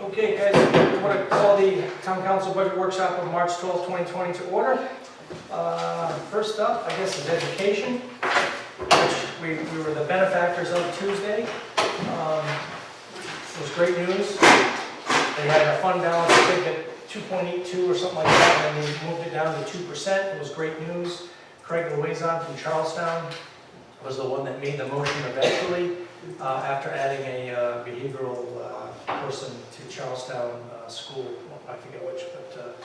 Okay, guys, I want to call the Town Council Budget Workshop of March 12, 2020 to order. First up, I guess, is education, which we were the benefactors of Tuesday. It was great news. They had a fund balance, I think, at 2.82 or something like that, and we moved it down to 2%. It was great news. Craig Louison from Charlestown was the one that made the motion eventually, after adding a behavioral person to Charlestown school. I forget which, but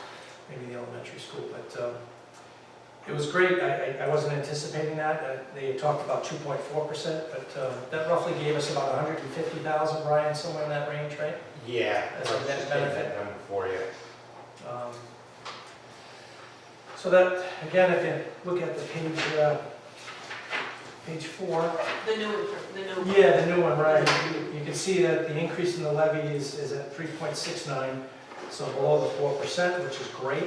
maybe the elementary school. But it was great. I wasn't anticipating that. They had talked about 2.4%, but that roughly gave us about 150,000, Brian, somewhere in that range, right? Yeah, As a let's net just benefit. get that number for you. So that, again, if you look at the page 4. The new one. Yeah, the new one, right. You can see that the increase in the levy is at 3.69, so below the 4%, which is great.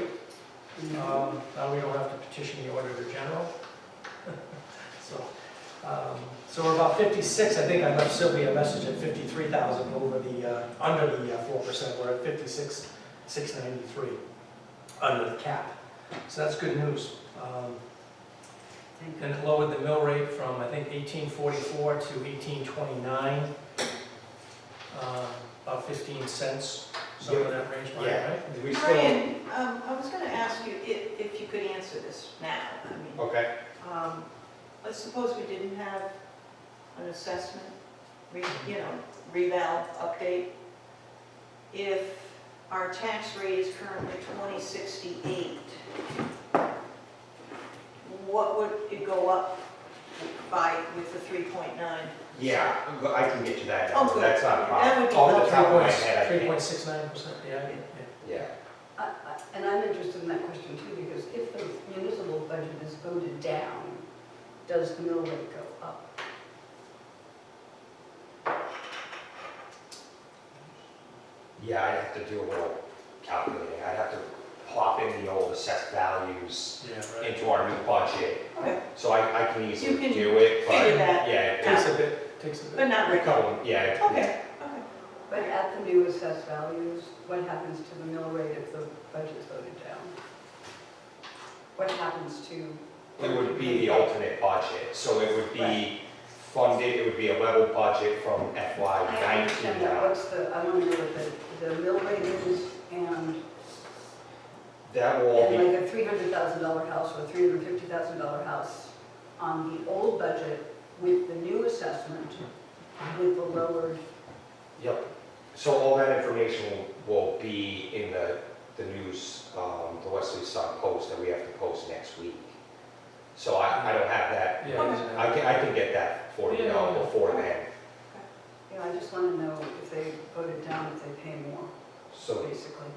Now we don't have to petition the Auditor General. So we're about 56. I think I left Sylvia a message at 53,000 over the under the 4%. We're at 56,693 under the cap. So that's good news. And it lowered the mill rate from, I think, 18.44 to 18.29, about 15 cents, somewhere in that range, Brian, Yeah. right? We still, Brian, I was going to ask you if you could answer this now. I mean, okay, let's suppose we didn't have an assessment, reval update. If our tax rate is currently 2068, what would it go up by with the 3.9? yeah, I can get you that Oh, number, good. that's not a That would problem. be Off the top of my head, I can't. 3.69%, yeah. Yeah, And I'm interested in that question too, because if the municipal budget is voted down, does the mill rate go up? yeah, I'd have to do a little calculating, I'd have to plop in the old assessed values Yeah, right. into our new budget. Okay. So I can easily You can do it, but, figure that yeah, It takes a bit, But not a right now. couple, yeah. Okay. But at the new assessed values, what happens to the mill rate if the budget's voted down? What happens to? It would be the alternate budget, so it would be Right. funded, it would be a level budget from FY I 19 understand that, now. what's the, I want to know what the mill rate is and That will all be, like a $300,000 house or a $350,000 house on the old budget with the new assessment with the lowered. yep. So all that information will be in the news, the Wesley Sun Post that we have to post next week. So I don't have that, Yeah. I can get that for you Yeah. before then. You know, I just want to know if they voted down, if they pay more, So, basically.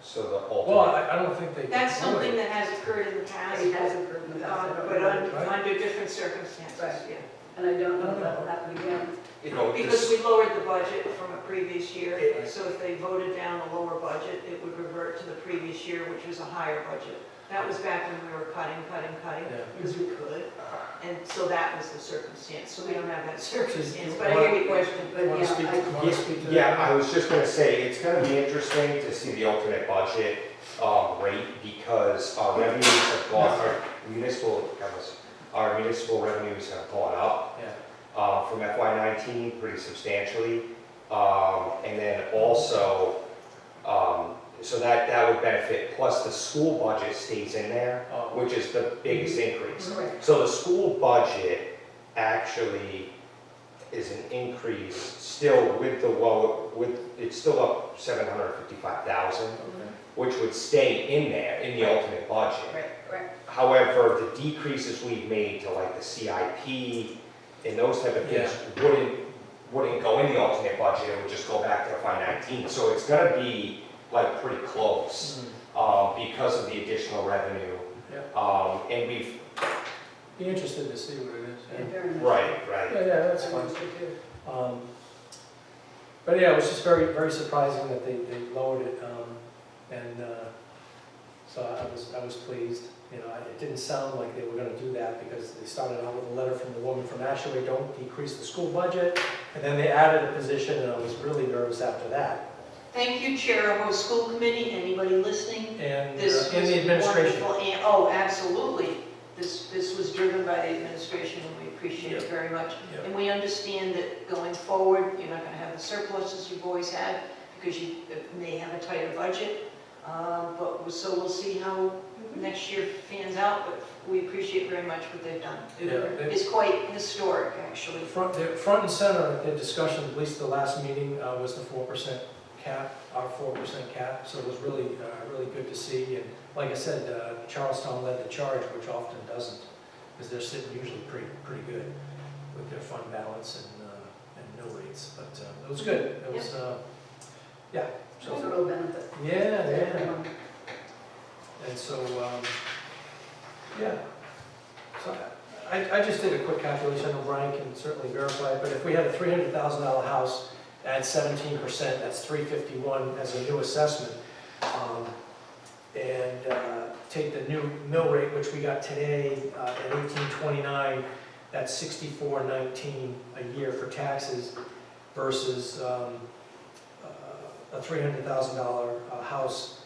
so the Well, alternate, I don't think they. That's can do something it. that has occurred in the past, It has occurred in the past, I don't but know. under different circumstances, Right. yeah. And I don't know if that will happen again. you know, Because this, we lowered the budget from a previous year, It- so if they voted down a lower budget, it would revert to the previous year, which was a higher budget. That was back when we were cutting, Yeah. because we could, and so that was the circumstance, so we don't have that circumstance, you but I hear your question. But Want to yeah, speak, I- want to speak to that? yeah, I was just gonna say, it's gonna be interesting to see the alternate budget rate because our revenues have gone, our municipal revenues have gone up. Yeah. From FY 19 pretty substantially. And then also, so that would benefit, plus the school budget stays in there, Oh. which is the biggest increase. Correct. So the school budget actually is an increase still with the low, it's still up 755,000, Okay. which would stay in there in the ultimate budget. Right. However, the decreases we've made to like the CIP and those type of things wouldn't go in the alternate budget, it would just go back to FY 19. So it's gonna be like pretty close, because of the additional revenue. Yeah. And we've, Be interested to see what it is. Yeah, Yeah. very much. right, Yeah, that's I'm fine. interested too. But yeah, it was just very, very surprising that they lowered it, and so I was pleased. You know, it didn't sound like they were going to do that because they started out with a letter from the woman from Ashaway, don't decrease the school budget, and then they added a position, and I was really nervous after that. Thank you, Chair of the School Committee, anybody listening? And This and was the administration. wonderful. Oh, absolutely. This was driven by the administration, and we appreciate it Yep. very much. Yep. And we understand that going forward, you're not going to have the surpluses you've always had, because you may have a tighter budget. So we'll see how next year pans out, but we appreciate very much what they've done. It's quite historic, actually. Front and center at the discussion, at least the last meeting, was the 4% cap, our 4% cap. So it was really, really good to see. And like I said, Charlestown led the charge, which often doesn't, because they're sitting usually pretty good with their fund balance and mill rates. But it was good. It was, yeah. It's a So real benefit. yeah, to yeah. everyone. And so, yeah. So I just did a quick calculation. I know Brian can certainly verify it, but if we had a $300,000 house, add 17%, that's $351 as a new assessment. And take the new mill rate, which we got today at $18.29, that's $64.19 a year for taxes versus a $300,000 house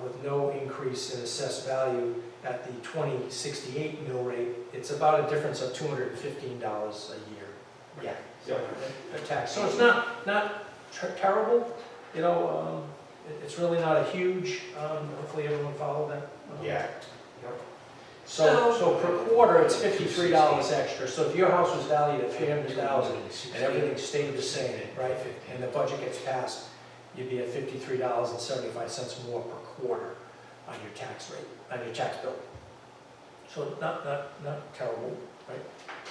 with no increase in assessed value at the 2068 mill rate. It's about a difference of $215 a year. Yeah. A tax. So it's not terrible, you know, it's really not a huge, hopefully everyone followed that. Yeah. So per quarter, it's $53 extra. So if your house was valued at $300,000 and everything stayed the same, right, and the budget gets passed, you'd be at $53.75 more per quarter on your tax rate, on your tax bill. So not terrible, right?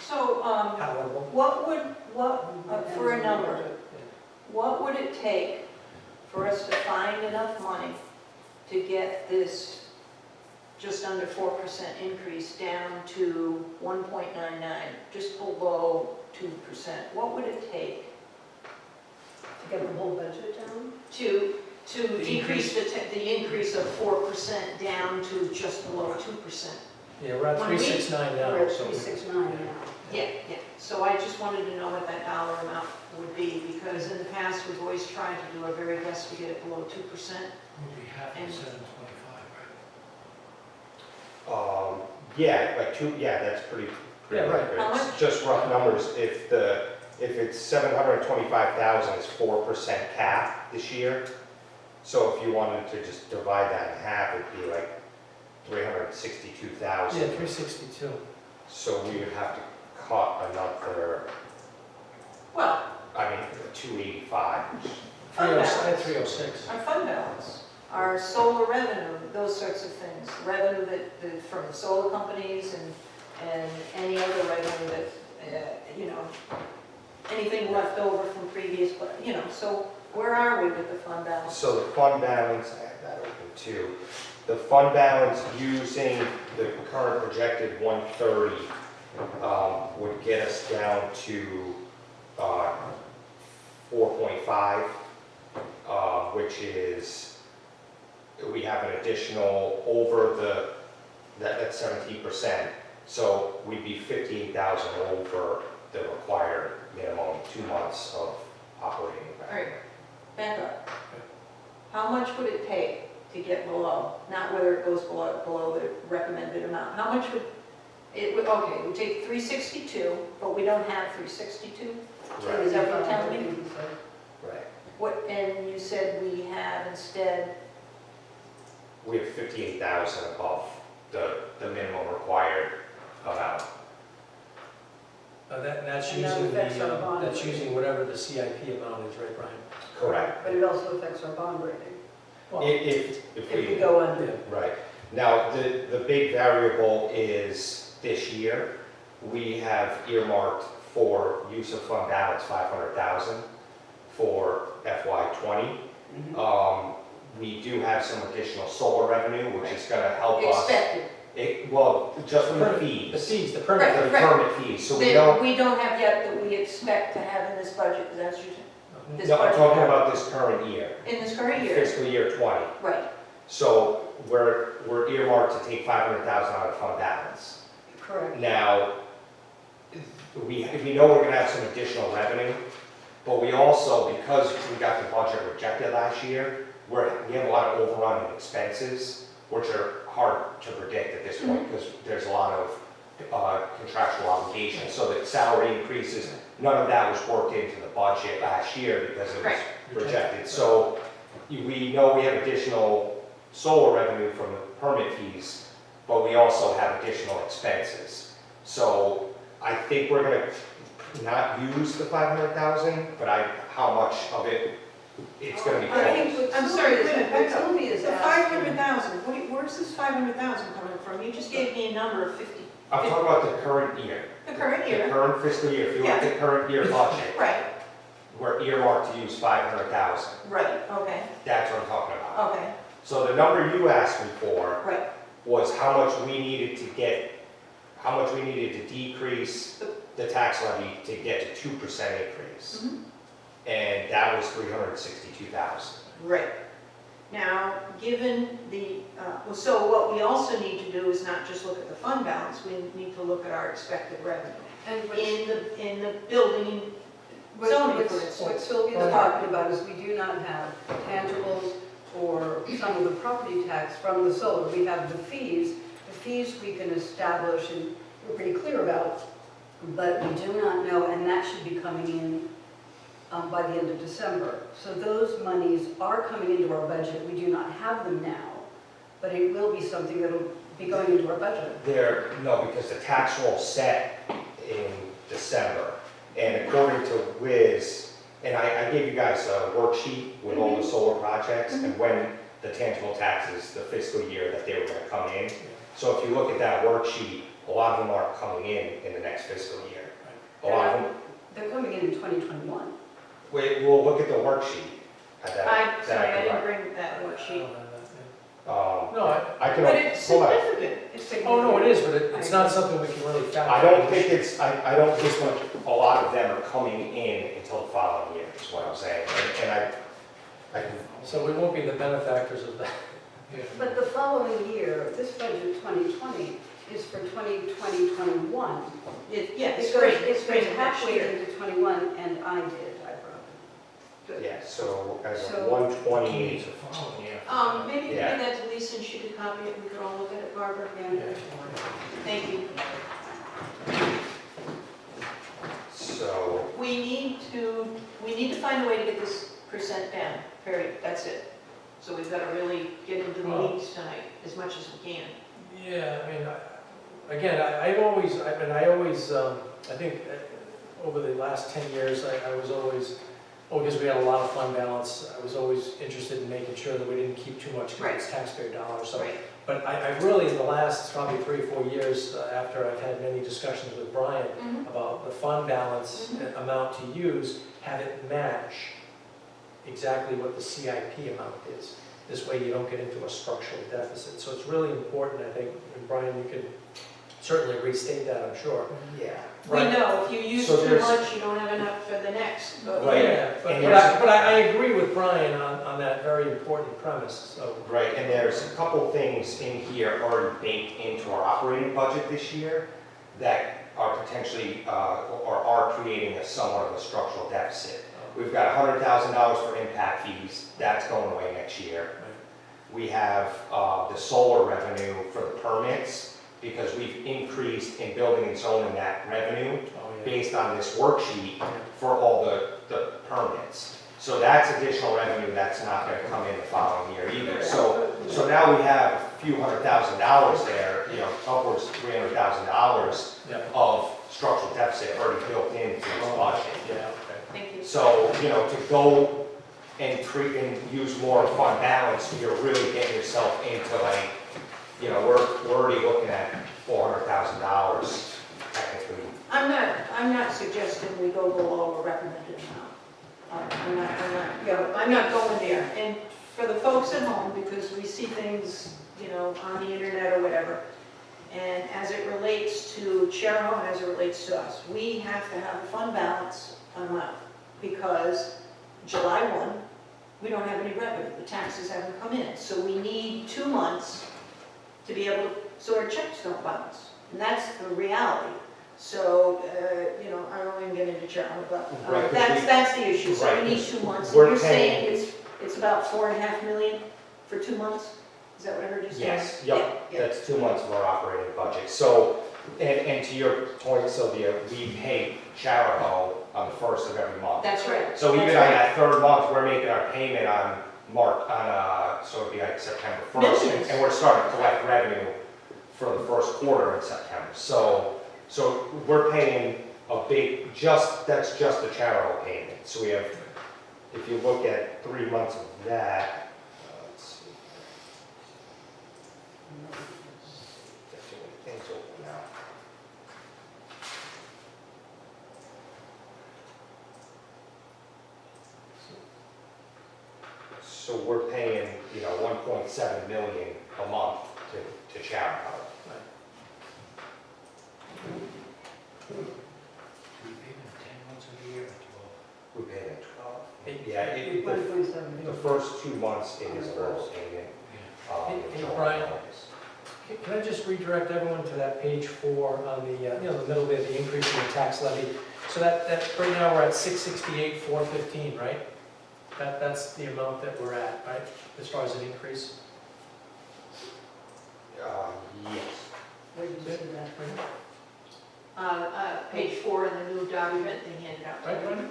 So, Palatable. for a number, what would it take for us to find enough money to get this just under 4% increase down to 1.99, just below 2%? What would it take To get the whole budget down? to decrease the increase of 4% down to just below 2%? Yeah, we're at When we- 369 now, We're at so. 369 now. Yeah. So I just wanted to know what that dollar amount would be, because in the past, we've always tried to do our very best to get it below 2%. Would be half And- of 725, Yeah, like that's pretty Yeah, right. accurate. How It's much? just rough numbers. If it's 725,000, it's 4% cap this year. So if you wanted to just divide that in half, it'd be like Yeah, 362,000. 362. So we would have to cut another, Well, 285. Fund balance. 306. our fund balance, our solar revenue, those sorts of things, revenue that from the solar companies and any other revenue that, anything left over from previous, so where are we with the fund balance? So the fund balance, I have that open too. The fund balance using the current projected 130 would get us down to 4.5, which is, we have an additional over that's 17%. So we'd be 15,000 over the required minimum 2 months of operating. All right, back up. How much would it take to get below, not whether it goes below the recommended amount? How much would, okay, we take 362, but we don't have 362? Right. Is that what you're telling me? Right. And you said we have instead, We have 58,000 above the minimum required amount. That's And that using affects our bond that's rating. using whatever the CIP amount is, right, Brian? Correct. But it also affects our bond rating, Well, If if we go under. Right. Now, the big variable is this year, we have earmarked for use of fund balance 500,000 for FY '20. We do have some additional solar revenue, which is gonna help us. expected. Well, just from the the fees, fees, the the permit. permit fees, so we That don't. we don't have yet that we expect to have in this budget, is that what you're saying? This No, I'm budget. talking about this current year, In this current year? fiscal year '20. Right, So we're earmarked to take 500,000 out of fund balance. Correct. Now, we know we're gonna have some additional revenue, But we also, because we got the budget rejected last year, we have a lot of overrun in expenses, which are hard to predict at this point, because there's a lot of contractual obligations, so that salary increases, none of that was worked into the budget last year because it was Right. rejected. So we know we have additional solar revenue from the permit fees, but we also have additional expenses. So I think we're gonna not use the 500,000, but how much of it, it's gonna be I think close. what I'm sorry, Sylvia wait a is- minute, what Sylvia is The asking. 500,000, where's this 500,000 coming from? You just gave me a number of 50, I'm talking about the current year. the current The year. current fiscal year, if you look at the current year budget, Right, we're earmarked to use 500,000. right, okay, That's what I'm talking about. okay, So the number you asked me for right. was how much we needed to decrease the tax levy to get to 2% increase. Mhm. And that was 362,000. Right. Now, given the, so what we also need to do is not just look at the fund balance, we need to look at our expected revenue And in the building zoning, for instance. what Sylvia's talking about is we do not have tangibles or some of the property tax from the solar. We have the fees. The fees we can establish and we're pretty clear about, but we do not know, and that should be coming in by the end of December. So those monies are coming into our budget. We do not have them now, but it will be something that will be going into our budget. No, because the tax roll set in December. And according to Wiz, and I gave you guys a worksheet with all the solar projects and when the tangible taxes, the fiscal year that they were gonna come in. So if you look at that worksheet, a lot of them aren't coming in the next fiscal year. A lot of them, They're coming in 2021. we'll look at the worksheet. I'm sorry, I didn't bring that worksheet. No, I can, But it's hold on. significant. It's significant. oh, no, it is, but it's not something we can really factor. I don't think I don't think a lot of them are coming in until the following year, is what I'm saying. And I can, So we won't be the benefactors of that. But the following year, this budget 2020 is for 2021. Yeah, It it's goes, great, it it's goes great next halfway year. into 21, and I brought Good. yeah, so as So- of 120, Maybe Yeah. bring that to Lisa and she could copy it, we could all look at it, Barbara. it. Thank you. so, We need to find a way to get this percent down, period, that's it. So we've got to really get into the Well- weeds tonight, as much as we can. Yeah, I mean, I've always, I think over the last 10 years, I was always, because we had a lot of fund balance, I was always interested in making sure that we didn't keep too much because it's taxpayer dollars. So, Right, but I've really, in the last probably 3 or 4 years, after I've had many discussions with Brian about the fund balance amount to use, have it match exactly what the CIP amount is. This way you don't get into a structural deficit. So it's really important, I think, and Brian, you could certainly restate that, I'm sure. yeah. we know if you use So too there's- much, you don't have enough for the next. But Right. Yeah, but And but I agree with Brian on that very important premise, so. Right, and there's a couple things in here already baked into our operating budget this year that are potentially, or are creating somewhat of a structural deficit. We've got $100,000 for impact fees, that's going away next year. We have the solar revenue for the permits, because we've increased in building and zoning that revenue Oh, yeah. based on this worksheet for all the permits. So that's additional revenue that's not gonna come in the following year either. So now we have a few $100,000 there, upwards of $300,000 Yeah. of structural deficit already built into this budget. Yeah, okay. Thank you. So, to go and treat and use more fund balance, you're really getting yourself into like, we're already looking at $400,000 technically. I'm not suggesting we go below a recommended amount. I'm not going there. And for the folks at home, because we see things, on the internet or whatever, and as it relates to Chero and as it relates to us, we have to have a fund balance amount, because July 1, we don't have any revenue, the taxes haven't come in. So we need 2 months to be able to, so our checks don't bounce. And that's the reality. So, I don't even get into Charlie, but Right, 'cause that's the issue. So right, we need 2 months. And we're you're saying paying- it's about 4.5 million for 2 months? Is that what I heard you say? Yes, Yeah, yep, yeah. that's 2 months of our operating budget. So, and to your point, Sylvia, we pay Charahoe on the first of every month. That's right. So even That's on right. that third month, we're making our payment on so it'd be like September 1st. Millions. And we're starting to collect revenue for the first quarter in September. So we're paying a big, that's just the Charahoe payment. So we have, if you look at 3 months of that, let's see. Got too many things open now. So we're paying, 1.7 million a month to Charahoe. We pay them 10 months of the year or We pay them 12. Hey, Yeah, One point seven. the first 2 months it is a little payment. Hey, July, Brian. August. Can I just redirect everyone to that page 4 on the, the middle bit, the increase in the tax levy? So that, right now, we're at 668,415, right? That's the amount that we're at, right, as far as an increase? Yes. Where did you see that? Page 4 in the new document they handed out. Right, Brenda?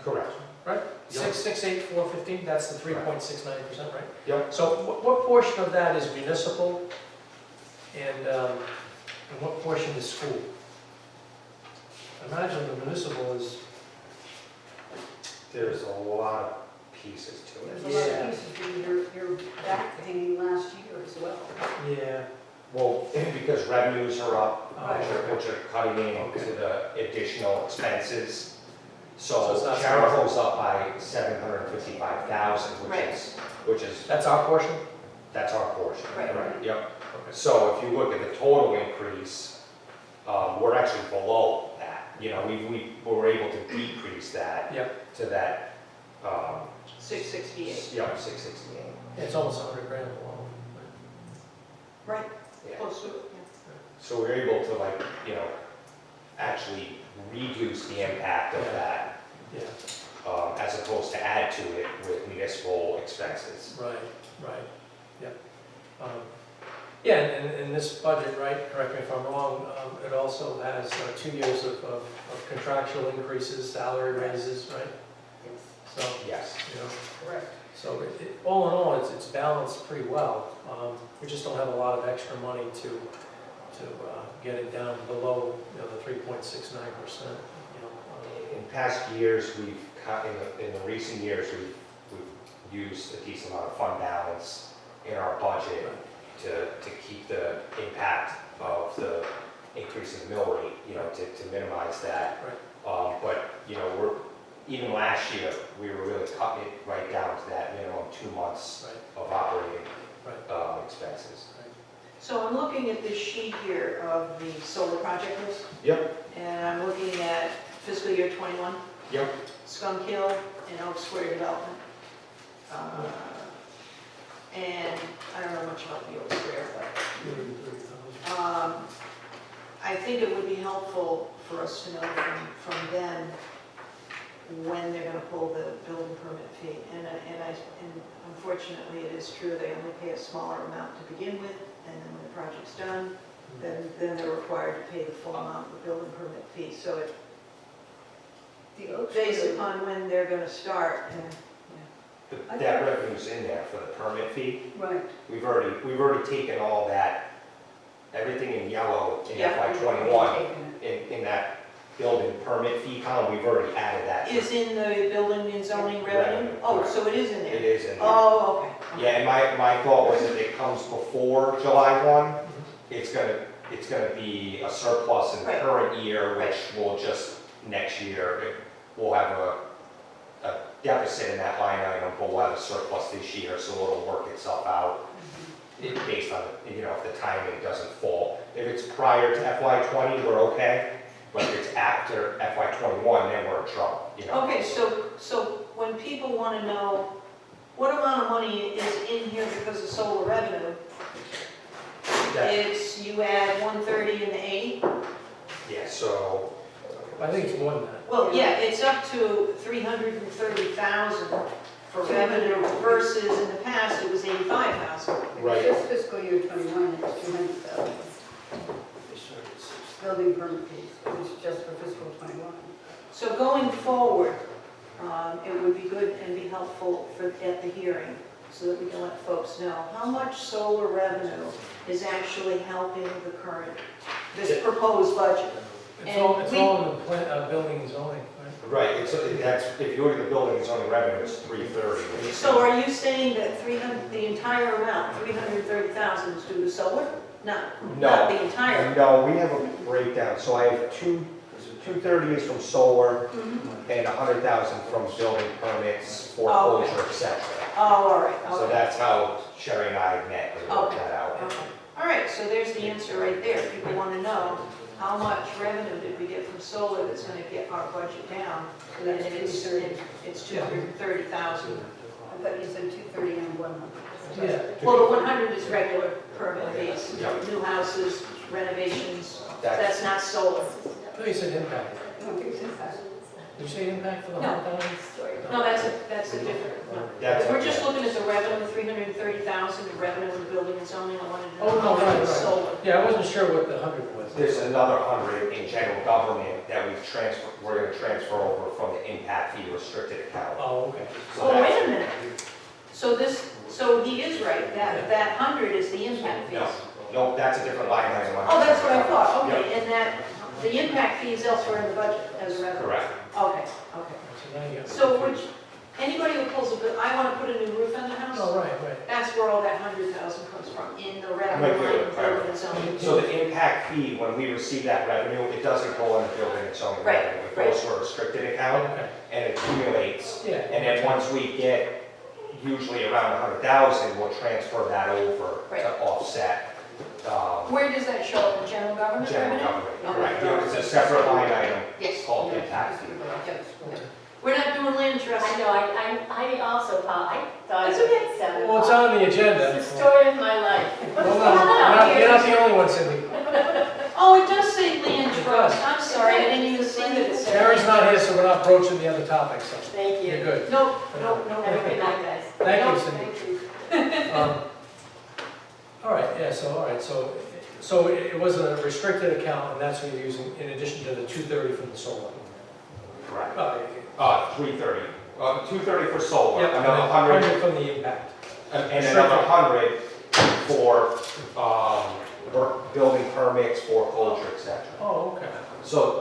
Correct. Right? Yep. 668,415, that's the 3.69%, right? Yep. So what portion of that is municipal and what portion is school? I imagine the municipal is, There's a lot of pieces to There's it. a lot Yeah. of pieces, you're back hanging last year as well. yeah. Well, because revenues are up, Oh, which are cutting into Okay. the additional expenses. So it's So not- Charahoe's up by 755,000, Right. which is, That's our portion? that's our portion. Right. Yep. Okay. So if you look at the total increase, we're actually below that. We were able to decrease that Yep. to that, 668. 668. It's almost 100 grand below. Right, Yeah. close to it, So we're able to actually reduce the impact of that, Yeah, as opposed to add to it with municipal expenses. right, yep. Yeah, and this budget, right, correct me if I'm wrong, it also has 2 years of contractual increases, salary raises, right? So, Yes. Correct. So all in all, it's balanced pretty well. We just don't have a lot of extra money to get it down below, the 3.69%, In past years, we've cut, in the recent years, we've used a decent amount of fund balance in our budget to keep the impact of the increase in mill rate, to minimize that. But, even last year, we were really cutting it right down to that minimum 2 months Right. of operating Right. expenses. So I'm looking at this sheet here of the solar project list, Yep, and I'm looking at fiscal year '21, yep. Skunk Hill and Oak Square Development. And I don't know much about the Oak Square, but I think it would be helpful for us to know from them when they're gonna pull the building permit fee. And unfortunately, it is true, they only pay a smaller amount to begin with, and then when the project's done, then they're required to pay the full amount of the building permit fee. So it, The Oak based Square- upon when they're gonna start, That revenue's in there for the permit fee. Right. We've already taken all that, everything in yellow in Yeah. FY '21, Taken in that building permit fee column, we've already added that. is in the building and zoning revenue? Revenue, Oh, correct. so it is in It there? is in there. Oh, okay. Yeah, and my thought was if it comes before July 1, it's gonna be a surplus in the Right. current year, which will just, next year, we'll have a deficit in that line item, but we'll have a surplus this year, so it'll work itself out based on, if the timing doesn't fall. If it's prior to FY '20, we're okay, but if it's after FY '21, then we're in trouble, Okay, so when people want to know what amount of money is in here because of solar revenue, That- it's you add 130 and the 80? Yeah, so, I think it's more than that. Well, yeah, it's up to 330,000 for revenue versus in the past, it was 85,000. right, This fiscal year 21, it's 200,000. Building permit fees, which is just for fiscal 21. So going forward, it would be good and be helpful at the hearing, so that we can let folks know how much solar revenue is actually helping the current, this proposed budget. It's all And in the building and zoning, right? right, it's, that's, if you look at the building, it's only revenue, it's 330. So are you saying that the entire amount, 330,000 is due to solar? No, not the entire. No, we have a breakdown, so I have 230 is from solar, and 100,000 from building permits, foreclosure, et cetera. Oh, all right, So okay. that's how Sherry and I met, we worked that out. Okay. All right, so there's the answer right there. People want to know how much revenue did we get from solar that's going to get our budget down? And That's it's 230. 230,000. I thought you said 230 and 100. Yeah. Well, the 100 is regular permit fees, Yeah. new houses, renovations. That's, That's not solar. No, you said impact. I don't think it's that. Did you say impact for the No. whole town? No, that's a different, no. that's. We're just looking at the revenue, 330,000, the revenue in building and zoning. I wanted to Oh, know no, how much right, was right. solar. Yeah, I wasn't sure what the 100 was. There's another 100 in general government that we've transferred, we're gonna transfer over from the impact fee restricted account. Oh, okay. So Oh, that's- wait a minute. So he is right, that 100 is the impact fees. No, no, that's a different line item. Oh, that's what I thought, okay, and that, the impact fee is elsewhere in the budget as a revenue. Correct. Okay, okay. So now you got. So which, anybody who pulls a bill, I want to put a new roof on the house? Oh, right, right. That's where all that 100,000 comes from, in the I revenue might be line able of to building and zoning. So the impact fee, when we receive that revenue, it doesn't go in the building its own Right, revenue. It goes to a restricted account Okay, and it accumulates. yeah. And then once we get usually around 100,000, we'll transfer that over Right. to offset Where does that show up in general government general revenue? government. Correct. You know, it's a separate line item Yes. called impact fee. We're not doing land trust. I know, I also thought, I thought That's it okay. was 7 Well, it's o'clock. on the agenda. It's the story of my life. Well, no, you're not the only one, Cindy. Oh, it does say land It trust. does. I'm sorry, I didn't even see that it said. Sherry's not here, so we're not broaching the other topics, so Thank you're you. good. Nope, nope, Have a good nope. night, guys. Thank you, Nope, Cindy. thank you. All right, yeah, so it was a restricted account, and that's what you're using in addition to the 230 from the solar. Correct. 330. 230 for solar, Yeah, another 100, from the impact. and another 100 for building permits, foreclosure, et cetera. Oh, okay.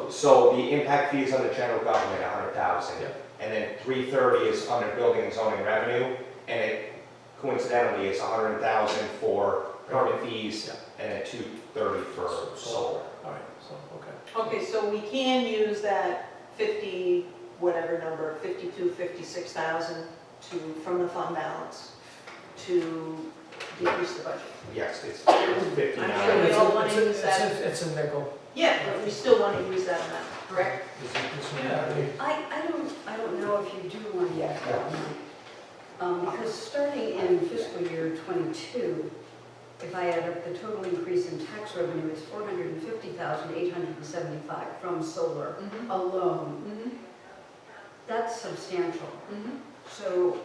So the impact fee is under general government, 100,000. Yeah. And then 330 is under building and zoning revenue, and it coincidentally is 100,000 for permit fees, and then 230 for solar. All right, so, okay. Okay, so we can use that 50, whatever number, 52, 56,000 from the fund balance to decrease the budget. Yes, it's I'm 59. sure we all want to use that. It's a nickel. Yeah, but we still want to use that amount, correct? Yeah, I don't know if you do want to use that amount. Because starting in fiscal year '22, if I add up the total increase in tax revenue, it's 450,875 from solar Mm-hmm. alone. Mm-hmm. That's substantial. Mm-hmm. So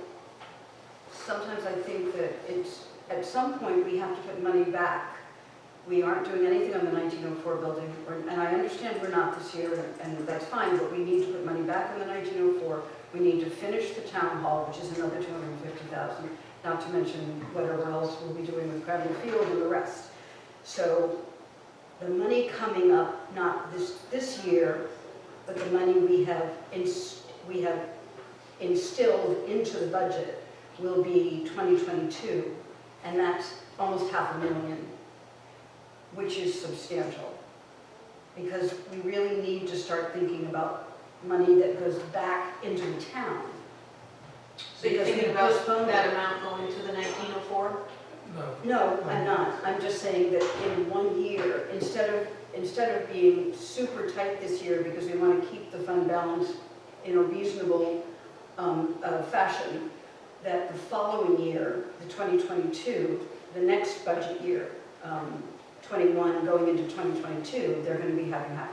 sometimes I think that it's, at some point, we have to put money back. We aren't doing anything on the 1904 building, and I understand we're not this year, and that's fine, but we need to put money back on the 1904. We need to finish the town hall, which is another 250,000, not to mention whatever else we'll be doing with Cradle Field and the rest. So the money coming up, not this year, but the money we have instilled into the budget will be 2022, and that's almost $500,000, which is substantial. Because we really need to start thinking about money that goes back into the town. So you're Because thinking we about postponed that it. amount going to the 1904? No. No, I'm not. I'm just saying that in 1 year, instead of being super tight this year because we want to keep the fund balance in a reasonable fashion, that the following year, the 2022, the next budget year, 21 going into 2022, they're going to be having $500,000.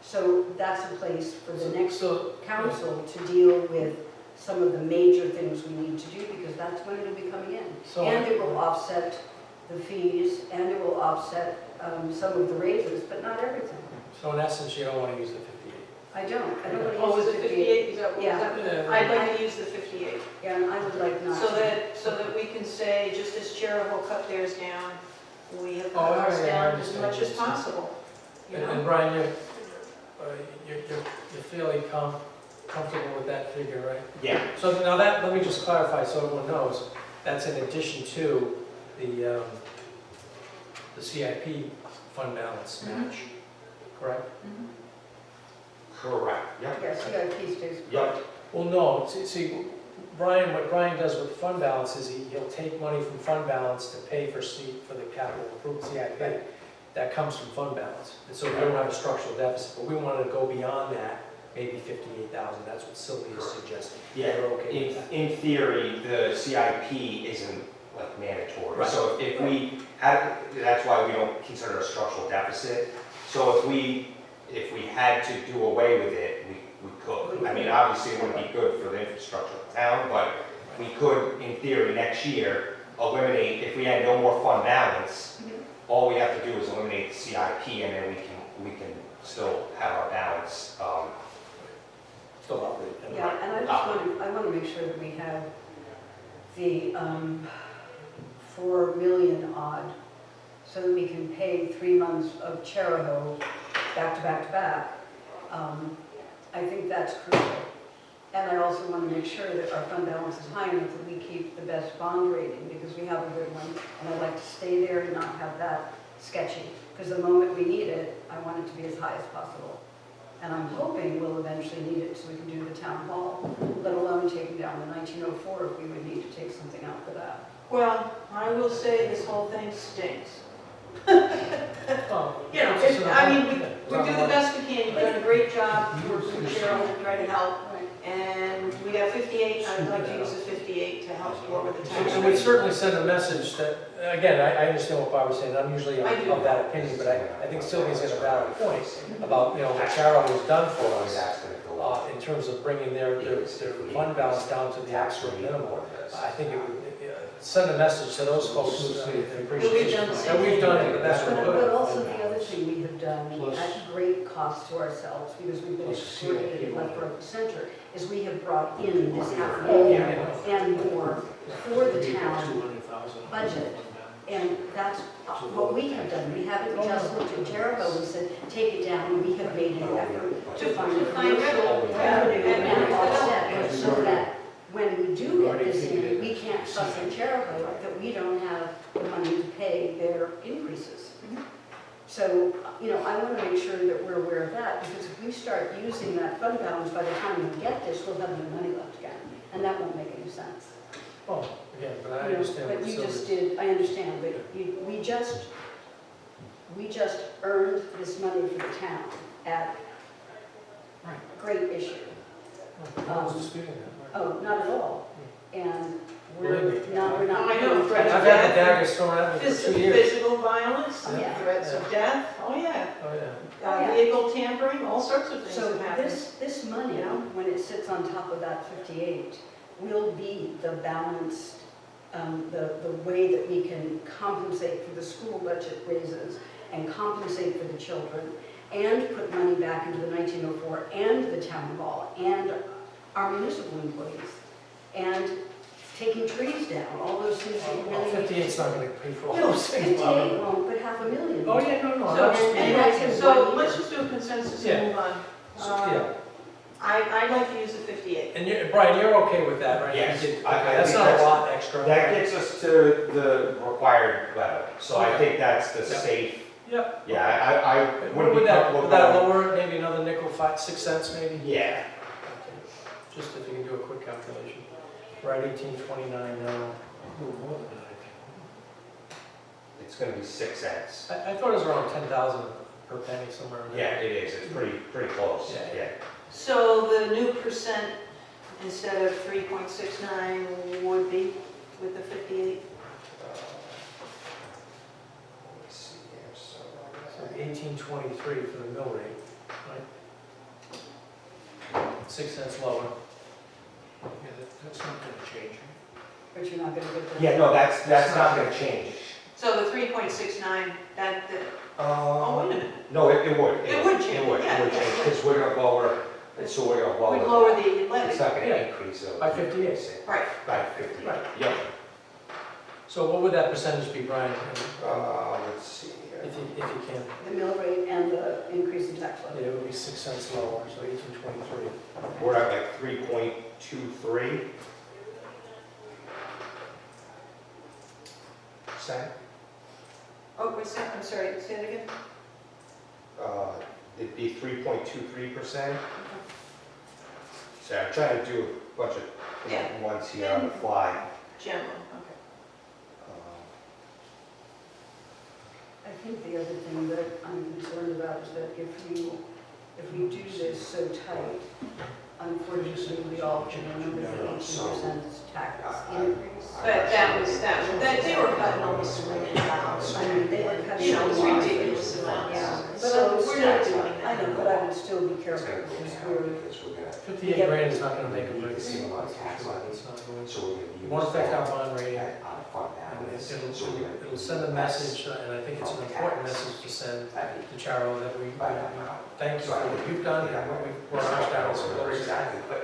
So that's a place for the next So, council to deal with some of the major things we need to do, because that's when it'll be coming in. so. And it will offset the fees, and it will offset some of the raises, but not everything. So in essence, you don't want to use the 58. I don't Oh, want is to it use the 58? Is that what, Yeah. I'd like to use the 58. Yeah, and I would like not So to. that we can say, just as Cherville cut theirs down, we have Oh, cut yeah, ours yeah, I down as understand. much as possible. You And know? Brian, you're fairly comfortable with that figure, right? Yeah, So now that, let me just clarify so everyone knows, that's in addition to the CIP fund balance match, correct? correct, yep, Yeah, CIP stays. yep, Well, no, see, Brian, what Brian does with fund balance is he'll take money from fund balance to pay for the capital improvement CIP. That comes from fund balance, and so we don't have a structural deficit, but we wanted to go beyond that, maybe 58,000, that's what Sylvia's suggesting. yeah. You're okay with that? In theory, the CIP isn't like mandatory. Right. So if we had, that's why we don't consider it a structural deficit. So if we had to do away with it, we could. I mean, obviously it wouldn't be good for the infrastructure of town, but we could, in theory, next year, eliminate, if we had no more fund balance, all we have to do is eliminate the CIP, and then we can still have our balance. Still operate. Yeah, and I want to make sure that we have the 4 million odd, so that we can pay 3 months of Charahoe back to back to back. I think that's crucial. And I also want to make sure that our fund balance is high enough that we keep the best bond rating, because we have a good one, and I'd like to stay there and not have that sketchy, because the moment we need it, I want it to be as high as possible. And I'm hoping we'll eventually need it so we can do the town hall, let alone taking down the 1904 if we would need to take something out for that. Well, I will say this whole thing stinks. Oh, You know, it's just I mean, yeah, we do the best we can, you've done a great job, working with Cheryl and trying to help. And we got 58, I'd like to use the 58 to help support with the tax And we rate. certainly send a message that, again, I understand what Barbara's saying, I'm usually I do. of that opinion, but I think Sylvia's got a valid point about, you know, what Carol has done for us That's gonna go up. in terms of bringing their fund balance down to the absolute minimum. I think it would send a message to those folks who appreciate done the it. same And we've done it the best we But could. also the other thing we have done at great cost to ourselves, because we've been excluded and left, right, and center, is we have brought in this $500,000 and more for the town budget. And that's what we have done. We haven't just looked at Jericho and said, take it down. We have made an effort to find commercial revenue and offset, so that when we do get this in, we can't fuss at Jericho that we don't have the money to pay their increases. So, you know, I want to make sure that we're aware of that, because if we start using that fund balance, by the time we get this, we'll have no money left again, and that won't make any sense. Well, again, but I You know, understand what But you just Sylvia's. did, I understand, but we just earned this money for the town at great issue. I was disputing that. Oh, not at all. And we're Believe me. not. I know, I've threats of had the death, daggers thrown at me for 2 years. physical violence, Yeah. threats of death, oh yeah. Oh, yeah. Oh, yeah. Vehicle tampering, all sorts of things So have happened. this money, when it sits on top of that 58, will be the balanced, the way that we can compensate for the school budget raises and compensate for the children, and put money back into the 1904 and the town hall and our municipal employees, and taking trees down, all those things that we Well, really need to 58's do. not gonna pay for all No, those things, 58 Barbara. won't, but $500,000. Oh, yeah, no, I'm So, not just- anyway, so let's just do a consensus Yeah. and move on. Yeah. I'd like to use the 58. And you, Brian, you're okay with that, right? Yes. You did- I That's think not a that's- lot extra. That gets us to the required level, so I think that's the Yep. safe, Yep. yeah, I wouldn't be Would that comfortable lower it, maybe another nickel, 6 cents maybe? Yeah, Okay. Just if you can do a quick calculation. We're at 18.29 now. it's gonna be 6 cents. I thought it was around 10,000 per penny somewhere in Yeah, there. it is, it's pretty close, Yeah. yeah. So the new percent, instead of 3.69, would be with the 58? Let me see here, so. So 18.23 for the mill rate, right? 6 cents lower. Yeah, that's not gonna change. But you're not gonna get the. Yeah, no, that's not gonna change. So the 3.69, oh, wait a minute. No, it would. It would change, It would yeah. change, because we're gonna lower, so we're gonna lower. We'd lower the It's levy. not gonna Yeah. increase. It'll By keep 58. the same. Right. By 50, Right. yep. So what would that percentage be, Brian, Let's see here. if you can? The mill rate and the increase in tax Yeah, levy. it would be 6 cents lower, so 1823. We're at like 3.23. Cent. Oh, what's that? I'm sorry, say it again? It'd be 3.23%. So I'm trying to do a bunch of Yeah. ones here on the fly. General, okay. I think the other thing that I'm concerned about is that if we do this so tight, unfortunately, we all can remember the 18% tax increase. But they were cutting almost $1 million. I mean, they were cutting. You know, it's a lot. ridiculous amounts. Yeah, but So I would we're not still- doing I that. know, but I would still be careful because we're, 58 grand is not gonna make a big deal. It's not going to. It won't affect our bond rating. And it'll send a message, and I think it's an important message to send to Charo that we thank you for what you've done and what we've brought our town to.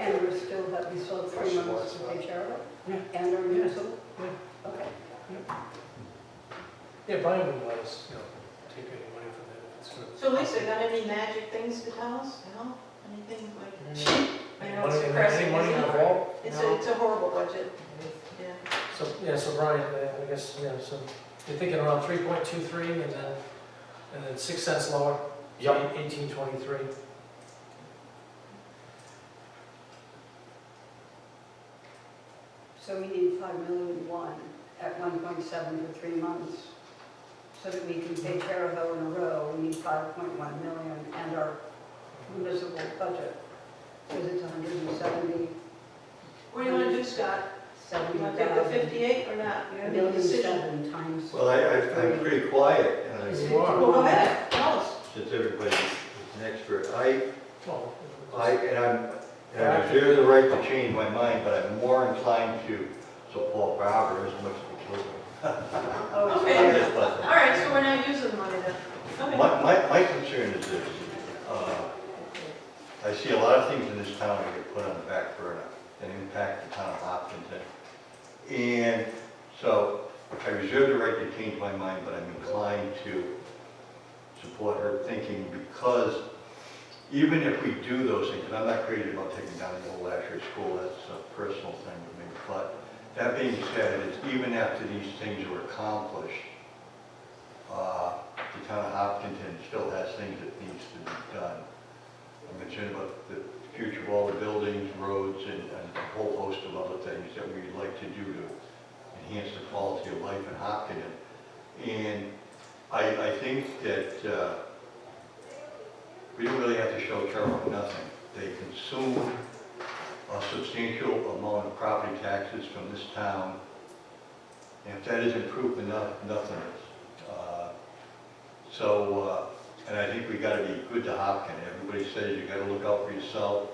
and we still have 3 months to take care of it? Yeah. And our municipal? Yeah. Okay. Yeah, Brian wouldn't let us, take any money from it if it's good. So Lisa, got any magic things to tell us, Anything like, I know it's Any depressing, money in isn't the it? vault? It's a horrible budget, yeah. So Brian, I guess, so you're thinking around 3.23 and then 6 cents lower? Yep. 1823. So we need 5,000,001 at 1.7 for 3 months. So that we can pay Terreville in a row, we need 5.1 million, and our municipal budget is it's 170. What do you want to do, Scott? You want to take the 58 or not? You have to make a decision. 1,000,007 times. Well, I'm pretty quiet, and You are. Well, go ahead, tell us. since everybody is an expert, Well, I reserve the right to change my mind, but I'm more inclined to support Barbara as much as the children. Okay. I'm just All fussing. right, so we're not using the money then. Okay. My concern is this, I see a lot of things in this town that get put on the back burner that impact the town of Hopkinton. And so I reserve the right to change my mind, but I'm inclined to support her thinking because even if we do those things, and I'm not crazy about taking down the old Asher School, that's a personal thing with me, but that being said, it's even after these things are accomplished, the town of Hopkinton still has things that needs to be done. I'm concerned about the future of all the buildings, roads, and a whole host of other things that we'd like to do to enhance the quality of life in Hopkinton. And I think that we don't really have to show Carroll nothing. They consume a substantial amount of property taxes from this town. And if that isn't proof enough, nothing is. And I think we gotta be good to Hopkins. Everybody says you gotta look out for yourself.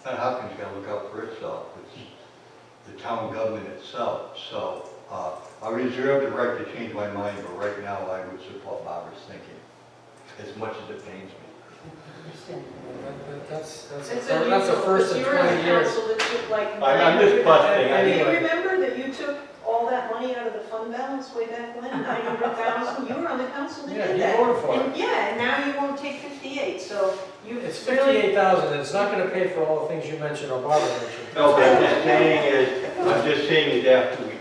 Not Hopkins gotta look out for itself. It's the town government itself. So I reserve the right to change my mind, but right now I would support Barbara's thinking, as much as it pains me. That's It's a unusual, first in because you're on 20 the years. council that took like. I'm just busting. Do you Anyway. remember that you took all that money out of the fund balance way back when, 900,000? You were on the council that Yeah, did you that. voted for it. And yeah, and now you won't take 58, so you It's really. 58,000, and it's not gonna pay for all the things you mentioned or Barbara mentioned. No, but I'm just saying is after we,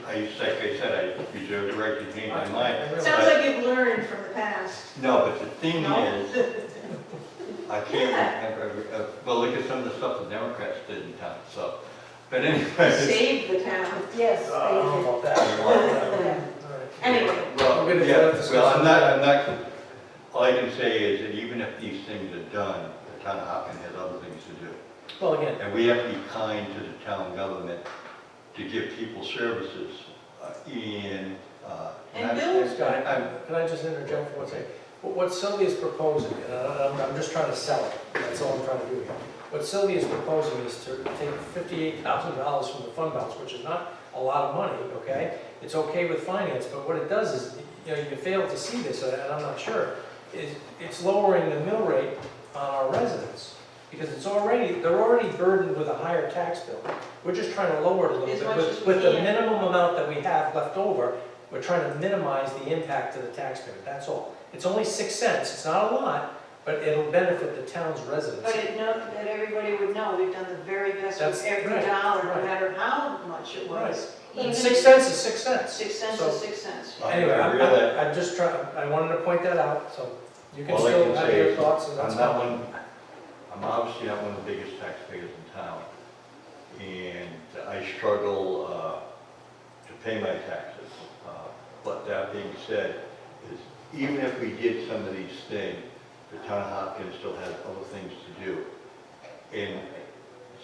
like I said, I reserve the right to change my mind. I realize- Sounds like you've learned from the past. No, but the thing No? is, I can't remember, well, look at some of the stuff the Democrats did in town, so. But anyway. Save the town. Yes, I don't know about that. Yeah. All right. Anyway, Well, We're gonna yeah, do that well, I'm not, all I can say is that even if these things are done, the town of Hopkins has other things to do. Well, again, And we have to be kind to the town government to give people services, And I'm- Bill- Scott, can I just interject for one second? What Sylvia's proposing, and I'm just trying to sell it, that's all I'm trying to do here. What Sylvia's proposing is to take $58,000 from the fund balance, which is not a lot of money, okay? It's okay with finance, but what it does is, you fail to see this, and I'm not sure, is it's lowering the mill rate on our residents. Because they're already burdened with a higher tax bill. We're just trying to lower it a As little much bit. as we With the can. minimum amount that we have left over, we're trying to minimize the impact to the taxpayer, that's all. It's only 6 cents, it's not a lot, but it'll benefit the town's residents. But that everybody would know, we've done the very best with That's every right, dollar, no right. matter how much it was. Even And if 6 cents is 6 cents. 6 cents So- is 6 cents. Anyway, I realize- I'm just trying, I wanted to point that out, so you can All I still can have say your is, thoughts, and that's I'm not fine. one, I'm obviously not one of the biggest taxpayers in town, and I struggle to pay my taxes. But that being said, is even if we did some of these things, the town of Hopkins still has other things to do. And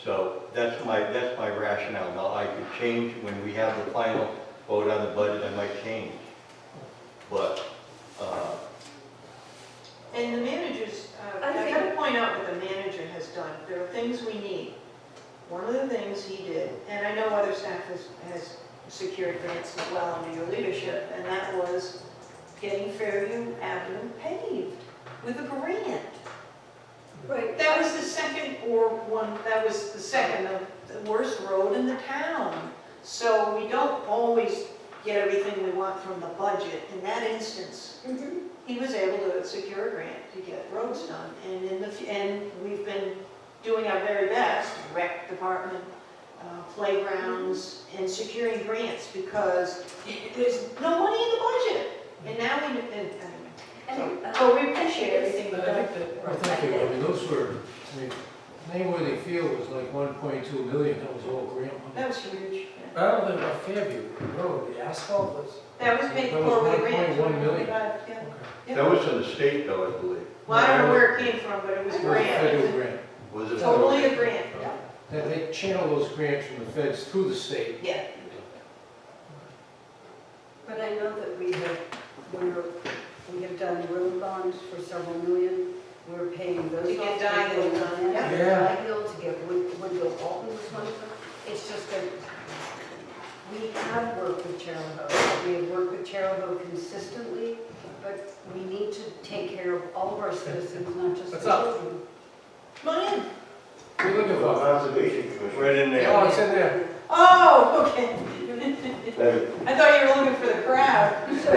so that's my rationale. Now, I could change when we have the final vote on the budget, I might change. But, And the managers, I gotta point out what the manager has done. There are things we need. One of the things he did, and I know other staff has secured grants as well under your leadership, and that was getting Fairview Avenue paved with a grant. Right. That was the second of the worst road in the town. So we don't always get everything we want from the budget. In that instance, he was able to secure a grant to get roads done. And we've been doing our very best, rec department, playgrounds, and securing grants because there's no money in the budget. And now anyway. So we appreciate everything we've I done. think that, Well, thank you, I mean, those were, Mayworthy Field was like 1.2 million, that was all grant money. That was huge. I don't think about Fairview Road, the asphalt was. That was paid That was for with a grant. 1.1 million. Yeah. Okay. that was from the state though, I believe. Well, I don't know where it came from, but it was a It was a federal grant. grant. Was it? Totally a grant, They channel those grants from the feds through the state. yeah. But I know that we have done road bonds for several million. We're paying those To get off. Dye Hill done, Yeah, yeah. Dye Hill, to get Woodville Alton was one of them. It's just that we have worked with Charahoe. We have worked with Charahoe consistently, but we need to take care of all of our citizens, not just the What's up? children. Come on in. We're looking for, Conservation Commission. Right in there. Oh, it's in there. Oh, okay. I thought you were looking for the crowd. So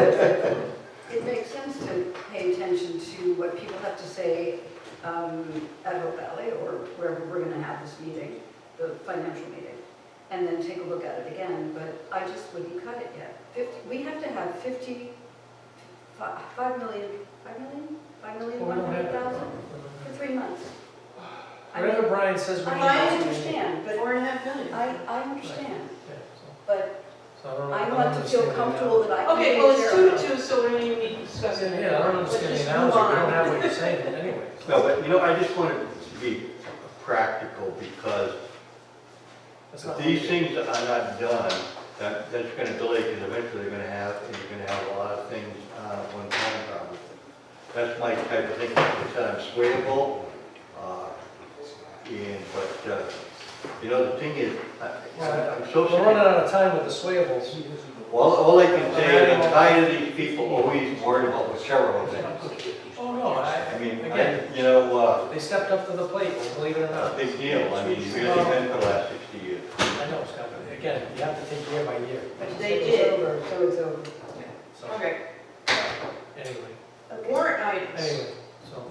it makes sense to pay attention to what people have to say at Hope Valley or wherever we're going to have this meeting, the financial meeting, and then take a look at it again. But I just wouldn't cut it yet. We have to have 5 million, 100,000 for 3 months. I mean, Whatever Brian says we need. I that's what we need. understand, but $4.5 million. I understand, Yeah, so- but so I don't know- I don't want to feel understand the comfortable that I can Okay, take well, it's care of 2 it. to 2, so we don't even need to discuss it Yeah, I anymore. don't Let's understand the just analogy, move we don't on. have what you're saying anyway. No, but I just wanted to be practical because That's not if these what things are not done, that's gonna delay, because eventually you're gonna have a lot of things at one time probably. That's my type of thing, like I said, I'm swayable, but, the thing is, I'm so We're running sick. out of time with the swayables. All I can say is I'm tired of these people always worried about the Cheryl things. Oh, no, I mean, again, they they stepped up to the plate, believe it or not. big deal, I mean, it's really been for the last 60 years. I know, Scott, but again, you have to take year by year. But they did. So it's over. So, Okay, anyway, warrant items. anyway, so,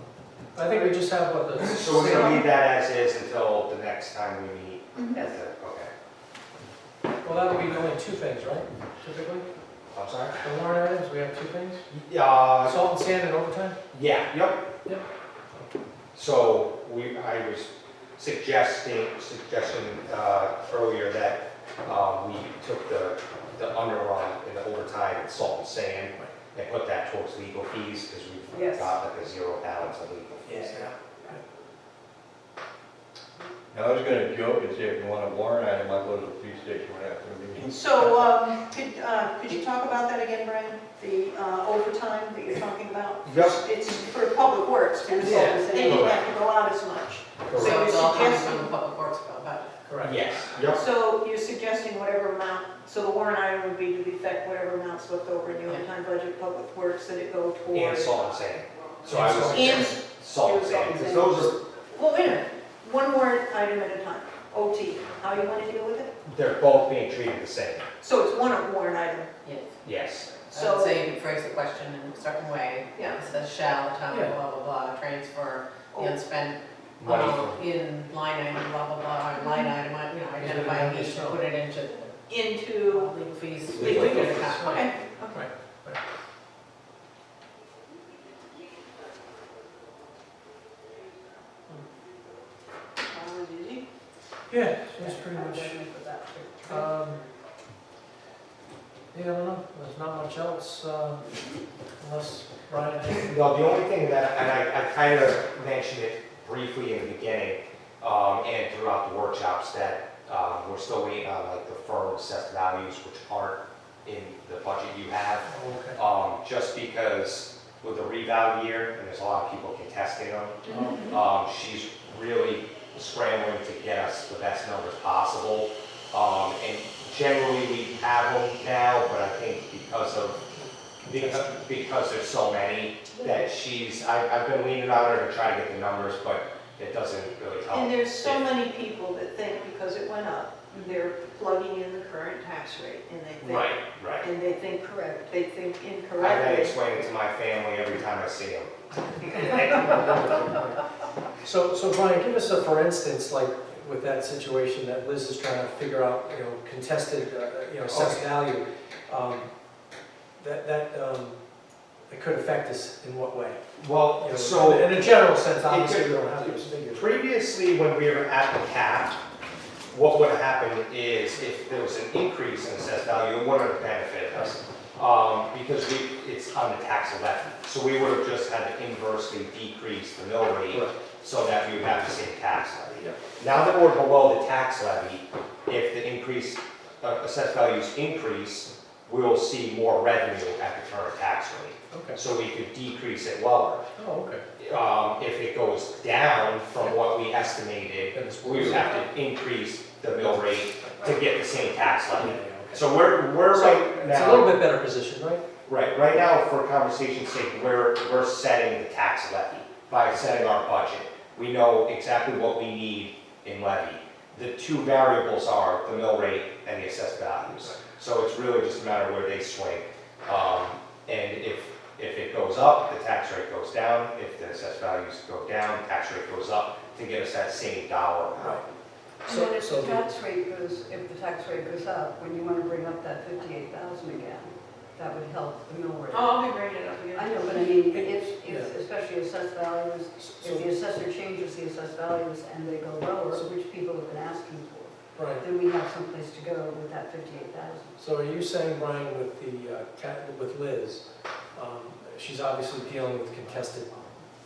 I think we just have what the. So we're gonna leave that as is until the next time we meet at the, okay. Well, that'll be only 2 things, right, typically? I'm sorry? The warrant items, we have 2 things? Yeah, Salt and sand and overtime? yeah, yep. Yep. So I was suggesting earlier that we took the underrun in the overtime and salt and sand and put that towards legal fees because we've Yes. got like a 0 balance of legal fees. Yeah. I was gonna joke and say if you want a warrant item, I'll go to the police station right after the meeting. So, could you talk about that again, Brian? The overtime that you're talking about? Yep. It's for public works, and Yeah. they didn't have to go out as much. Correct. So it's you're all coming suggesting, from the public works budget. Correct. Yes, yep. so you're suggesting whatever amount, so the warrant item would be to the effect whatever amounts left over in the overtime budget, public works, that it go And towards. salt and sand. So I was. And, Salt and sand, because those are, well, wait a minute, one warrant item at a time, OT, how you want to deal with it? they're both being treated the same. So it's one warrant item, Yes. Yes. I would so, say you could phrase the question in a certain way. Yeah. It says shall, the town, Yeah. blah, blah, blah, transfer Oh. the unspent Money amount in line item, blah, blah, blah, or line item, identify Yeah. each, and put it into into, legal fees. Legal legal fees. account. okay, Right. that was easy. Yeah, that's pretty much, yeah, I don't know, there's not much else, unless Brian, anything? No, the only thing that, and I kind of mentioned it briefly in the beginning, and throughout the workshops, that we're still waiting on like the firm assessed values, which aren't in the budget you have. Oh, okay. Just because with the reval year, and there's a lot of people contesting them, she's really scrambling to get us the best numbers possible. And generally we have them now, but I think because there's so many that I've been leaning on her to try to get the numbers, but it doesn't really help. And there's so many people that think because it went up, they're plugging in the current tax rate, and they think. Right. And they think correct, they think I had to incorrectly. explain it to my family every time I see them. So Brian, give us a for instance, like with that situation that Liz is trying to figure out, contested, assessed value, it could affect us in what way? Well, You know, so in a general sense, obviously, we don't have those figures. previously, when we were at the cap, what would have happened is if there was an increase in assessed value, it wouldn't have benefited us. Because it's on the tax levy. So we would have just had to inversely decrease the mill rate Right. so that we would have the same tax levy. Yep. Now that we're below the tax levy, if the increase, assessed values increase, we'll see more revenue at the current tax rate. Okay. So we could decrease it lower. Oh, okay. If it goes down from what we estimated, Then it's we would have to increase the mill rate to get the same tax Yeah, levy. okay. So we're right It's a little now, bit better position, right? right now, for conversation's sake, we're setting the tax levy by setting our budget. We know exactly what we need in levy. The two variables are the mill rate and the assessed values. So it's really just a matter of where they swing. And if it goes up, the tax rate goes down. If the assessed values go down, the tax rate goes up to get us that same dollar amount. And then if the tax rate goes up, when you want to bring up that 58,000 again, that would help the mill rate. Oh, I'll be bringing it up again. I know, but I mean, Yeah. if especially assessed values, if the assessor changes the assessed values and they go lower, which people have been asking for, Right. then we have someplace to go with that 58,000. So are you saying, Brian, with with Liz, she's obviously dealing with contested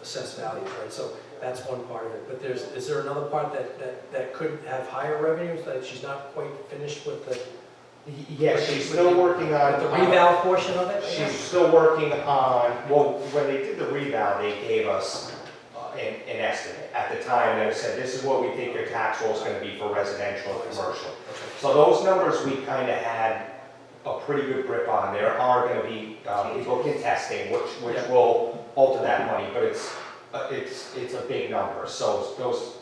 assessed values, right? So that's one part of it. But is there another part that could have higher revenues, that she's not quite finished with the Yeah, she's still working on. the reval portion of it? I She's guess? still working on, well, when they did the reval, they gave us an estimate. At the time, they said, this is what we think your tax roll is gonna be for residential and commercial. So those numbers we kind of had a pretty good grip on. There are gonna be people contesting, which Yeah. will alter that money, but it's a big number. So those,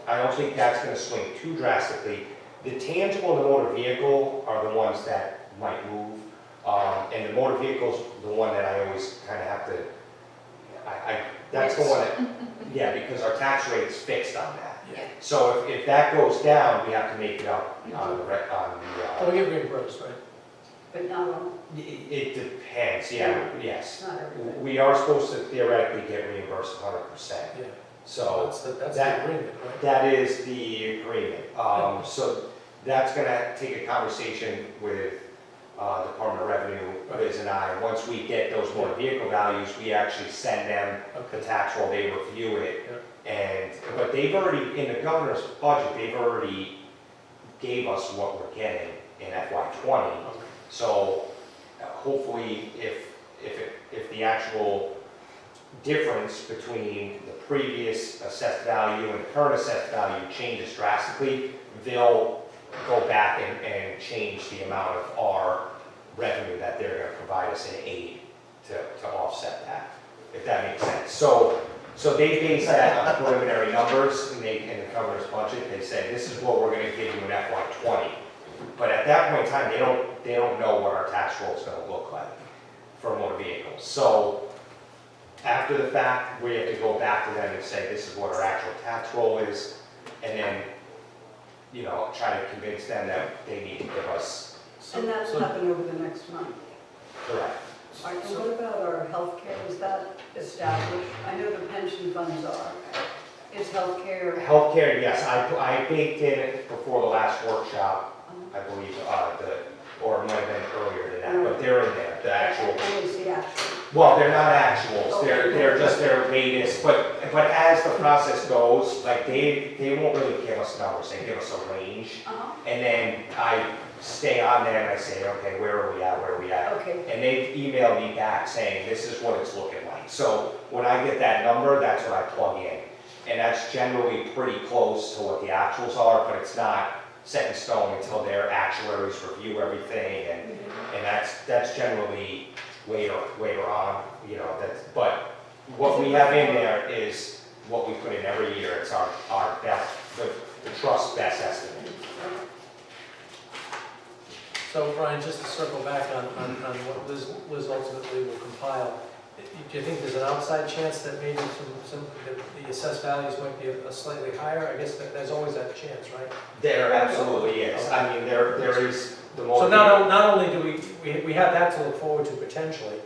I don't think that's gonna swing too drastically. The tangible and the motor vehicle are the ones that might move. And the motor vehicle's the one that I always kind of have to, that's the one that, yeah, because our tax rate's fixed on that. Yeah. So if that goes down, we have to make it up on Oh, we get reimbursed, right? But not all, it depends, yeah, yes. not everything. We are supposed to theoretically get reimbursed 100%. Yeah. So That's that- the agreement, right? that is the agreement. So that's gonna take a conversation with Department of Revenue, Liz and I. Once we get those motor vehicle values, we actually send them the tax roll, they review it, But they've already, in the governor's budget, they've already gave us what we're getting in FY '20. So hopefully, if the actual difference between the previous assessed value and the current assessed value changes drastically, they'll go back and change the amount of our revenue that they're gonna provide us in aid to offset that, if that makes sense. So they base that on preliminary numbers, and in the governor's budget, they say, this is what we're gonna give you in FY '20. But at that point in time, they don't know what our tax roll is gonna look like for motor vehicles. So after the fact, we have to go back to them and say, this is what our actual tax roll is, and then, you know, try to convince them that they need to give us. And that will happen over the next month. Correct. All right, and what about our healthcare, is that established? I know the pension funds are. Is healthcare? Healthcare, yes, I baked in it before the last workshop, I believe, or it might have been earlier than that, but they're in there, the actual. And it's the actual. Well, they're not actuals, they're just their latest, but as the process goes, like, they won't really give us numbers, they give us a range. And then I stay on there and I say, okay, where are we at? Okay. And they've emailed me back saying, this is what it's looking like. So when I get that number, that's what I plug in. And that's generally pretty close to what the actuals are, but it's not set in stone until their actuaries review everything, and that's generally later on, you know, but what we have in there is what we put in every year. It's our best, the trust's best estimate. So Brian, just to circle back on what Liz ultimately will compile, do you think there's an outside chance that maybe the assessed values might be a slightly higher? I guess there's always that chance, right? There absolutely is. I mean, there is the more. So not only do we have that to look forward to potentially,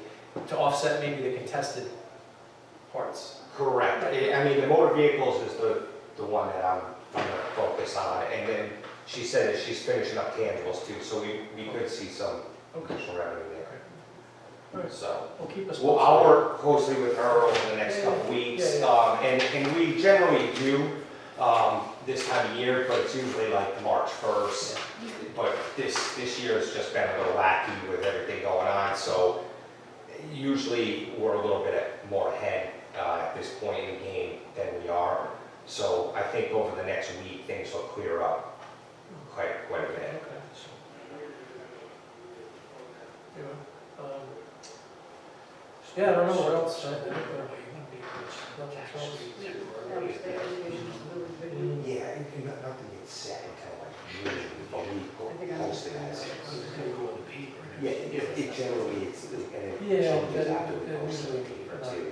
to offset maybe the contested parts. Correct. I mean, the motor vehicles is the one that I'm gonna focus on, and then she said that she's finishing up tangibles too, so we could see some additional revenue there. Right. So, Well, keep us well, I'll work closely with her over the next couple weeks, and we generally do this time of year, but it's usually like March 1st. But this year has just been a little wacky with everything going on, so usually we're a little bit more ahead at this point in the game than we are. So I think over the next week, things will clear up quite a bit. Okay. Yeah, I don't know what else. Yeah, nothing gets set until like June, but we post it as yeah, it generally it's and it changes after we post it too.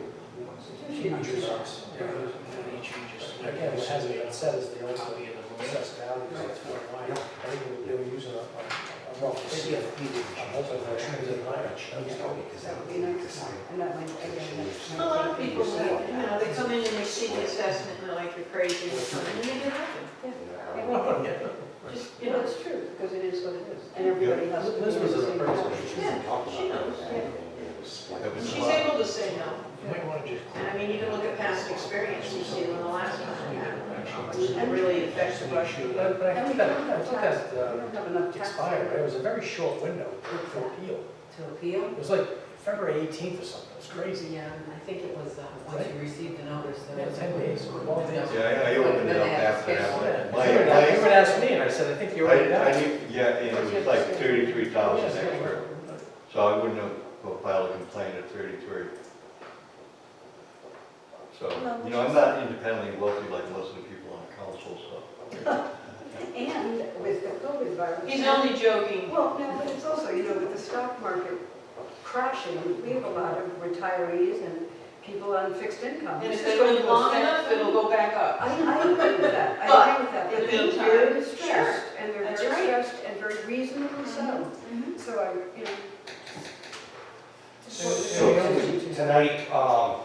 Again, it hasn't been set as the ultimate assessed value, so it's more wide. I think they were using a rough figure. I'm hoping that it comes in higher. That would be nice. And that might, again, A lot of people, they come in and they see the assessment and they're like, you're crazy, and they get nothing. Just, you know, it's true, because it is what it is, and everybody has to. Liz was an appraiser. Yeah, she knows. She's able to say no. And I mean, you can look at past experience, you see when the last time we had, it really affects the budget. But I think that We don't have enough tax. expired, right? It was a very short window for appeal. To appeal? It was like February 18th or something, it was crazy. Yeah, I think it was, once you received the notice, there Yeah, was. 10 days, 12 days. Yeah, I opened it up after Yeah, that. you would ask me, and I said, I think you're already done. Yeah, and it was like 33,000 extra, so I wouldn't have filed a complaint at 33. So, you know, I'm not independently wealthy like most of the people on council, so. And with the COVID virus. He's only joking. Well, no, but it's also, you know, with the stock market crashing, we have a lot of retirees and people on fixed income. And if This is they going live to long affect enough, it'll go back up. I agree with that, I But agree with that, in but the they're meantime, very sure. stressed, and they're That's very right. stressed and very reasonably so. So I, you know. So tonight,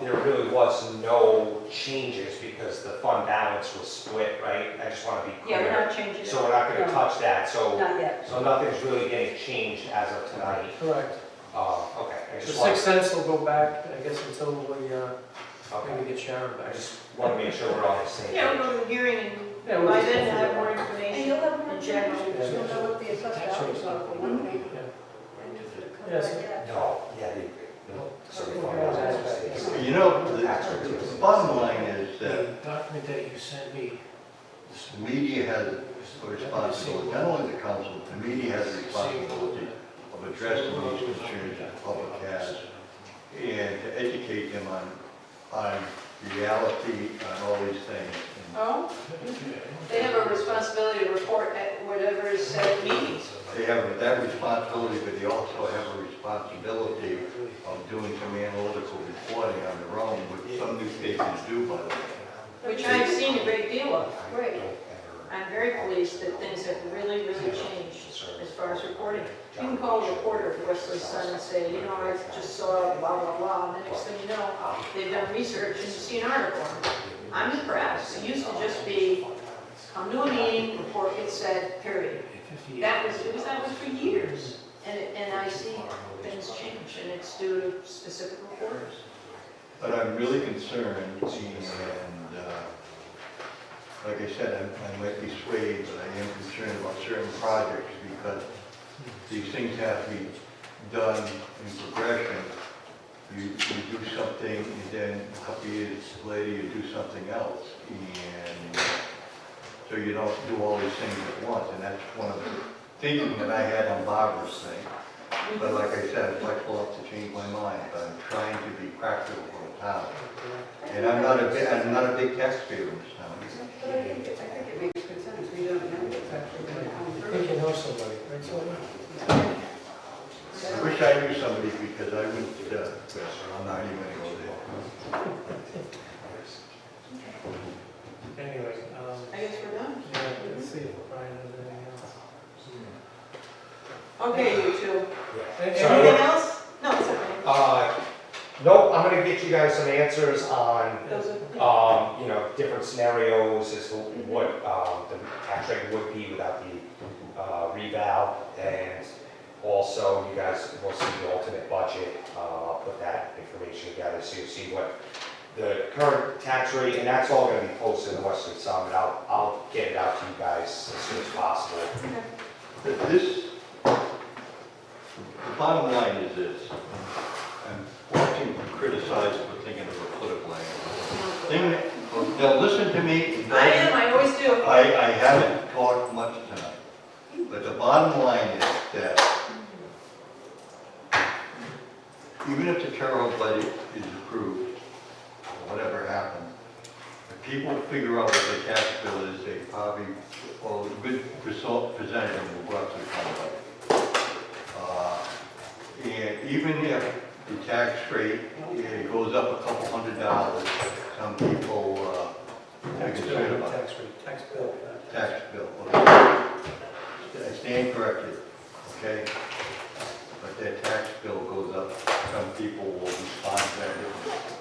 there really was no changes because the fund balance was split, right? I just want to be Yeah, clear. we're not changing it. So we're not going to No. touch that, so Not yet. nothing's really getting changed as of tonight. Correct. Okay, I The just want. 6 cents will go back, I guess, until we Okay. maybe get Sharon I back. just want to make sure we're on the same Yeah, page. we'll go to the hearing Yeah, and we'll by just then go we'll have through more it. And information you'll have more in general. information, you'll know what the assessed Tax values rates. are for one thing. Yeah. And if it comes Yes. back yet. No, yeah, so they find out it's- it's- You know, Tax rates. the bottom line is that The document that you sent me. the media has a responsibility, not only the council, the media has a responsibility of addressing these concerns that the public has and to educate them on reality, on all these things. Oh, they have a responsibility to report at whatever is said at meetings. They have that responsibility, but they also have a responsibility of doing some analytical reporting on their own, which some newspapers do, by the way. Which I've seen a great deal of. Right. I'm very pleased that things have really, really changed as far as reporting. You can call a reporter at Wesley Sun and say, you know, I just saw blah, blah, blah, and the next thing you know, they've done research and you see an article on it. I'm impressed. It used to just be, come to a meeting, report gets said, period. That was for years. And I see things change, and it's due to specific reporters. But I'm really concerned, and like I said, I might be swayed, but I am concerned about certain projects because these things have to be done in progression. You do something, and then a couple of years later, you do something else. And so you don't do all these things at once, and that's one of the thinking that I had on Barbara's thing. But like I said, I'm flexible enough to change my mind, but I'm trying to be practical for the town. And I'm not a big taxpayer in this town. But I think it makes good sense, we don't know what's actually going to come I through. think you know somebody, right, Sylvia? I wish I knew somebody because I wouldn't, I'm not even gonna go there. Anyway, I guess we're done. yeah, let's see if Brian has anything else. Okay, you two. Sorry. Anything else? No, it's okay. Nope, I'm gonna get you guys some answers on, Those are, different scenarios as to what, the tax rate would be without the, reval. And also, you guys will see the alternate budget, I'll put that information together so you see what the current tax rate, and that's all gonna be posted in the Western Sun, and I'll get it out to you guys as soon as possible. The bottom line is this, I'm watching criticize for thinking of a political angle. Now, listen to me. I always do. I haven't talked much tonight, but the bottom line is that even if the general budget is approved, or whatever happens, if people figure out what their tax bill is, they probably, or a good percentage will go up to the county budget. And even if the tax rate goes up a couple $100, some people are Tax concerned bill, about tax rate, tax bill. tax bill. Okay. I stand corrected, okay? But that tax bill goes up, some people will respond to that differently.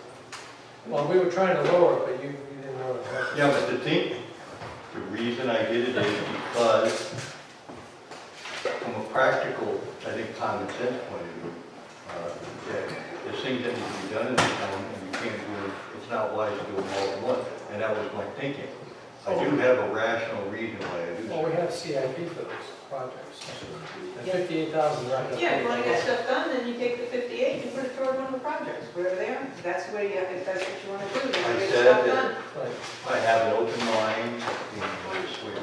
Well, we were trying to lower it, but you didn't know it. Yeah, but the reason I did it is because from a practical, I think, common sense point of view, that there's things that need to be done in this town, and you can't do it, it's not wise to do them all at once, and that was my thinking. I do have a rational reason why I do Well, we so. have CIP for those projects. And 58,000 is not gonna. Yeah, if you want to get stuff done, then you take the 58 and put it toward one of the projects, wherever they are. That's the way, if that's what you want to do, you want to get said stuff that- done. Right. I have an open mind, and I swear.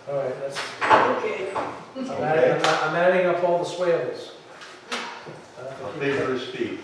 All right, that's, Okay. I'm adding up all the swales. A figure of speech.